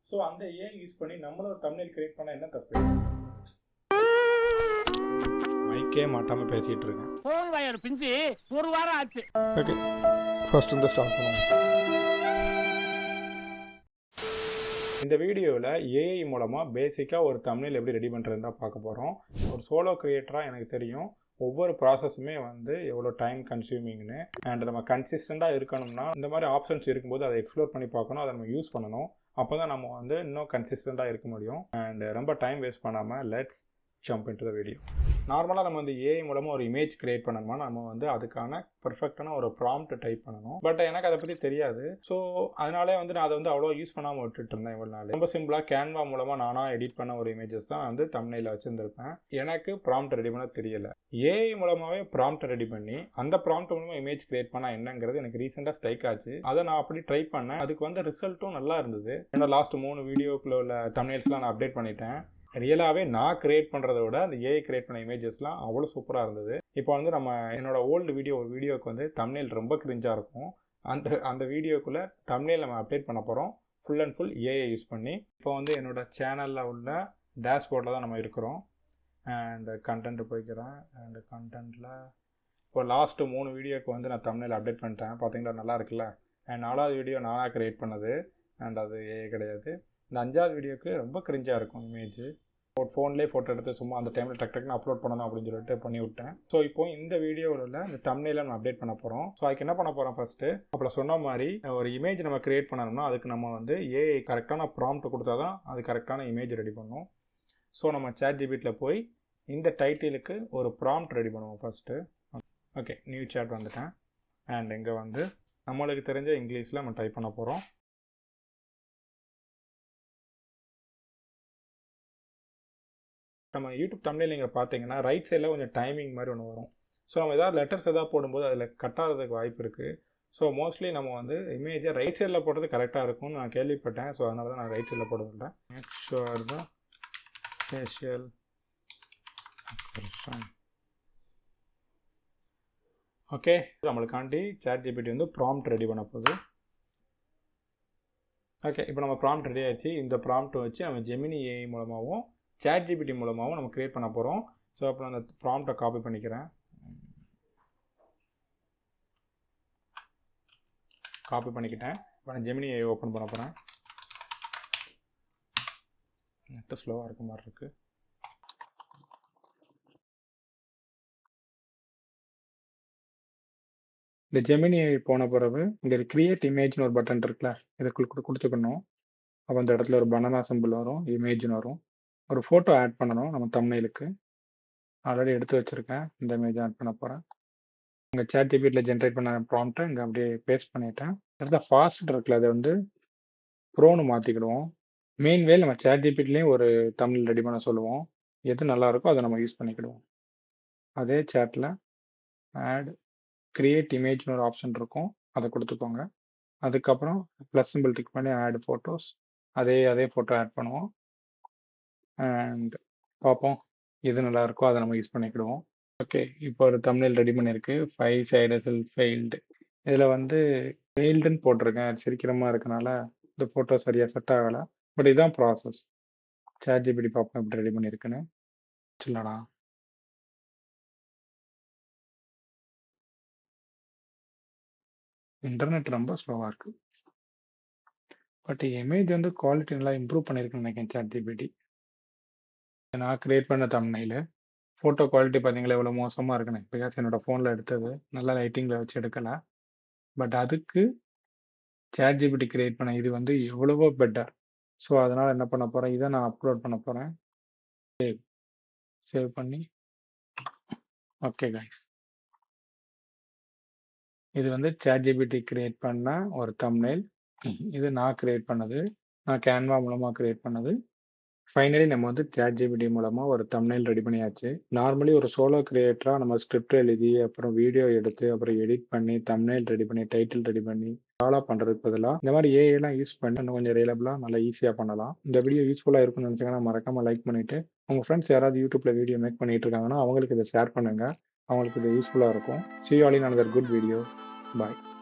So அந்த AI use பண்ணி நம்மளும் ஒரு தம்ப்நெயில் கிரியேட் பண்ணால் என்ன தப்பு? மைக்கே மாட்டாமல் பேசிகிட்டு இருக்கேன். ஃபோன் வயர் பிஞ்சு ஒரு வாரம் ஆச்சு. ஓகே, ஃபர்ஸ்ட் இந்த ஸ்டார்ட் பண்ணுவோம். இந்த வீடியோவில் ஏஐ மூலமாக பேசிக்காக ஒரு தம்ப்நெயில் எப்படி ரெடி பண்ணுறதுன்னு தான் பார்க்க போகிறோம். ஒரு சோலோ க்ரியேட்டராக எனக்கு தெரியும் ஒவ்வொரு ப்ராசஸுமே வந்து எவ்வளோ டைம் கன்சியூமிங்னு. அண்ட் நம்ம கன்சிஸ்டண்ட்டாக இருக்கணும்னா இந்த மாதிரி ஆப்ஷன்ஸ் இருக்கும்போது அதை எக்ஸ்ப்ளோர் பண்ணி பார்க்கணும், அதை நம்ம யூஸ் பண்ணணும். அப்போ தான் நம்ம வந்து இன்னும் கன்சிஸ்டண்ட்டாக இருக்க முடியும். அண்ட் ரொம்ப டைம் வேஸ்ட் பண்ணாமல் let's jump into the video. நார்மலாக நம்ம வந்து ஏஐ மூலமாக ஒரு இமேஜ் கிரியேட் பண்ணணுமா நம்ம வந்து அதுக்கான பர்ஃபெக்டான ஒரு ப்ராம்ப்ட் டைப் பண்ணணும். பட் எனக்கு அதை பற்றி தெரியாது. ஸோ அதனாலே வந்து நான் அதை வந்து அவ்வளோ யூஸ் பண்ணாமல் விட்டுட்டு இருந்தேன் இவ்வளோ நாள். ரொம்ப சிம்பிளாக கேன்வா மூலமாக நானாக எடிட் பண்ண ஒரு இமேஜஸ் தான் வந்து தம்ப்நெயிலில் வச்சுருந்துருப்பேன். எனக்கு ப்ராம்ப்ட் ரெடி பண்ண தெரியல. ஏஐ மூலமாகவே ப்ராம்ப்ட் ரெடி பண்ணி அந்த ப்ராம்ப்ட் மூலமாக இமேஜ் கிரியேட் பண்ணால் என்னங்கிறது எனக்கு ரீசெண்டாக ஸ்ட்ரைக் ஆச்சு. அதை நான் அப்படி ட்ரை பண்ணேன். அதுக்கு வந்து ரிசல்ட்டும் நல்லா இருந்தது. என்னோட லாஸ்ட் 3 வீடியோக்குள்ள உள்ள தம்ப்நெயில்ஸ்லாம் நான் அப்டேட் பண்ணிட்டேன். ரியலாகவே நான் கிரியேட் பண்ணுறத விட அந்த ஏஐ கிரியேட் பண்ண இமேஜஸ்லாம் அவ்வளோ சூப்பராக இருந்தது. இப்போ வந்து நம்ம என்னோட ஓல்டு வீடியோவுக்கு வந்து தம்ப்நெயில் ரொம்ப கிரிஞ்சாக இருக்கும். அந்த வீடியோக்குள்ளே தம்ப்நெயில் நம்ம அப்டேட் பண்ண போகிறோம் full and full AI use பண்ணி. இப்போ வந்து என்னோட சேனலில் உள்ள டேஷ்போர்டில் தான் நம்ம இருக்கிறோம். அண்ட் கண்டென்ட் போய்க்கிறேன். அண்ட் கண்டென்ட்டில் இப்போ லாஸ்ட்டு 3 வீடியோக்கு வந்து நான் தம்ப்நெயில் அப்டேட் பண்ணிட்டேன். பார்த்தீங்களா, நல்லா இருக்குல்ல. அண்ட் 4வது வீடியோ நானாக கிரியேட் பண்ணது. அண்ட் அது ஏஐ கிடையாது. இந்த 5வது வீடியோக்கு ரொம்ப கிரிஞ்சாக இருக்கும் இமேஜ். ஃபோன்லேயே ஃபோட்டோ எடுத்து சும்மா அந்த டைமில் டக்குன்னு அப்லோட் பண்ணணும் அப்படின்னு சொல்லிட்டு பண்ணி விட்டேன். ஸோ இப்போ இந்த வீடியோவில் இந்த தம்ப்நெயிலை நம்ம அப்டேட் பண்ண போகிறோம். ஸோ அதுக்கு என்ன பண்ண போகிறோம், ஃபஸ்ட்டு அப்போ சொன்ன மாதிரி ஒரு இமேஜ் நம்ம கிரியேட் பண்ணணும்னா அதுக்கு நம்ம வந்து ஏஐ கரெக்டான ப்ராம்ப்ட் கொடுத்தா தான் அது கரெக்டான இமேஜ் ரெடி பண்ணும். ஸோ நம்ம சாட்ஜிபிட்டியில் போய் இந்த டைட்டிலுக்கு ஒரு ப்ராம்ப்ட் ரெடி பண்ணுவோம் ஃபஸ்ட்டு. ஓகே, நியூ சாட் வந்துட்டேன். அண்ட் இங்கே வந்து நம்மளுக்கு தெரிஞ்ச இங்கிலீஷில் நம்ம டைப் பண்ண போகிறோம். நம்ம யூடியூப் தம்ப்நெயில் நீங்கள் பார்த்தீங்கன்னா ரைட் சைடில் கொஞ்சம் டைமிங் மாதிரி ஒன்று வரும். ஸோ நம்ம எதாவது லெட்டர்ஸ் எதாவது போடும்போது அதில் கட் ஆகிறதுக்கு வாய்ப்பு இருக்குது. ஸோ மோஸ்ட்லி நம்ம வந்து இமேஜை ரைட் சைடில் போடுறது கரெக்டாக இருக்கும்னு நான் கேள்விப்பட்டேன். ஸோ அதனால தான் நான் ரைட் சைடில் போடுவேன். Make sure the facial expression. Okay, நம்மளுக்காண்டி சாட்ஜிபிட்டி வந்து ப்ராம்ப்ட் ரெடி பண்ண போகுது. ஓகே, இப்போ நம்ம ப்ராம்ப்ட் ரெடி ஆகிடுச்சு. இந்த ப்ராம்ப்ட் வச்சு நம்ம ஜெமினி ஏஐ மூலமாகவும் சாட்ஜிபிட்டி மூலமாகவும் நம்ம கிரியேட் பண்ண போகிறோம். ஸோ அப்போ நான் அந்த ப்ராம்ப்டை காப்பி பண்ணிக்கிறேன். காப்பி பண்ணிக்கிட்டேன். இப்போ நான் ஜெமினி ஏஐ ஓப்பன் பண்ண போகிறேன். நெட்டு ஸ்லோவாக இருக்க மாதிரி இருக்குது. இந்த ஜெமினி போன பிறகு இங்கே கிரியேட் இமேஜ்னு ஒரு பட்டன் இருக்குல்ல, இதை கொடுத்துக்கணும். அப்போ அந்த இடத்துல ஒரு பனானா சிம்பிள் வரும், இமேஜ்னு வரும். ஒரு ஃபோட்டோ ஆட் பண்ணணும் நம்ம தம்ப்நெயிலுக்கு. ஆல்ரெடி எடுத்து வச்சுருக்கேன். இந்த இமேஜ் ஆட் பண்ண போகிறேன். இங்கே சாட்ஜிபிட்டியில் ஜென்ரேட் பண்ண ப்ராம்ப்ட்டை இங்கே அப்படியே பேஸ்ட் பண்ணிட்டேன். அடுத்த ஃபாஸ்ட் இருக்குல்ல, அதை வந்து ப்ரோன்னு மாற்றிக்கிடுவோம். மெயின் வேல் நம்ம சாட்ஜிபிட்டிலையும் ஒரு தம்ப்நெயில் ரெடி பண்ண சொல்லுவோம். எது நல்லா இருக்கோ அதை நம்ம யூஸ் பண்ணிக்கிடுவோம். அதே சேட்டில் ஆட் கிரியேட் இமேஜ்னு ஒரு ஆப்ஷன் இருக்கும், அதை கொடுத்துக்கோங்க. அதுக்கப்புறம் ப்ளஸ் சிம்பிள் டிக் பண்ணி ஆட் ஃபோட்டோஸ். அதே ஃபோட்டோ ஆட் பண்ணுவோம். அண்ட் பார்ப்போம் எது நல்லா இருக்கோ அதை நம்ம யூஸ் பண்ணிக்கிடுவோம். ஓகே, இப்போ ஒரு தம்ப்நெயில் ரெடி பண்ணியிருக்கு. 5 சைடஸ் ஃபெயில்டு. இதில் வந்து ஃபெயில்டுன்னு போட்டிருக்கேன். அது சிரிக்கிறமாக இருக்கனால இந்த ஃபோட்டோ சரியாக செட் ஆகலை. பட் இதுதான் ப்ராசஸ். சாட்ஜிபிட்டி பார்ப்போம் எப்படி ரெடி பண்ணியிருக்குன்னு. இல்லைடா, இன்டர்நெட் ரொம்ப ஸ்லோவாக இருக்குது. பட் இமேஜ் வந்து குவாலிட்டி நல்லா இம்ப்ரூவ் பண்ணியிருக்குன்னு நினைக்கிறேன் சாட்ஜிபிட்டி. நான் கிரியேட் பண்ண தம்ப்நெயில் ஃபோட்டோ குவாலிட்டி பார்த்தீங்களா எவ்வளோ மோசமாக இருக்குன்னு. பிகாஸ் என்னோடய ஃபோனில் எடுத்தது நல்லா லைட்டிங்கில் வச்சு எடுக்கலை. பட் அதுக்கு சாட்ஜிபிட்டி கிரியேட் பண்ண இது வந்து எவ்வளவோ பெட்டர். ஸோ அதனால் என்ன பண்ண போகிறேன், இதை நான் அப்லோட் பண்ண போகிறேன். சேவ் பண்ணி ஓகே கைஸ், இது வந்து சாட்ஜிபிட்டி கிரியேட் பண்ண ஒரு தம்ப்நெயில். இது நான் கிரியேட் பண்ணது, நான் கேன்வா மூலமாக கிரியேட் பண்ணது. ஃபைனலி நம்ம வந்து சாட்ஜிபிட்டி மூலமாக ஒரு தம்ப்நெயில் ரெடி பண்ணியாச்சு. நார்மலி ஒரு சோலோ கிரியேட்டராக நம்ம ஸ்கிரிப்ட் எழுதி அப்புறம் வீடியோ எடுத்து அப்புறம் எடிட் பண்ணி தம்ப்நெயில் ரெடி பண்ணி டைட்டில் ரெடி பண்ணி ஃபாலோ பண்ணுறதுக்கு பதிலாக இந்த மாதிரி ஏஐலாம் யூஸ் பண்ணி இன்னும் கொஞ்சம் ரியலபிளாக நல்லா ஈஸியாக பண்ணலாம். இந்த வீடியோ யூஸ்ஃபுல்லாக இருக்கும்னு நினச்சிங்கன்னா மறக்காமல் லைக் பண்ணிவிட்டு உங்கள் ஃப்ரெண்ட்ஸ் யாராவது யூடியூப்பில் வீடியோ மேக் பண்ணிட்டு இருக்காங்கன்னா அவங்களுக்கு இதை ஷேர் பண்ணுங்கள். அவங்களுக்கு இது யூஸ்ஃபுல்லாக இருக்கும். See you all in another good video. Bye.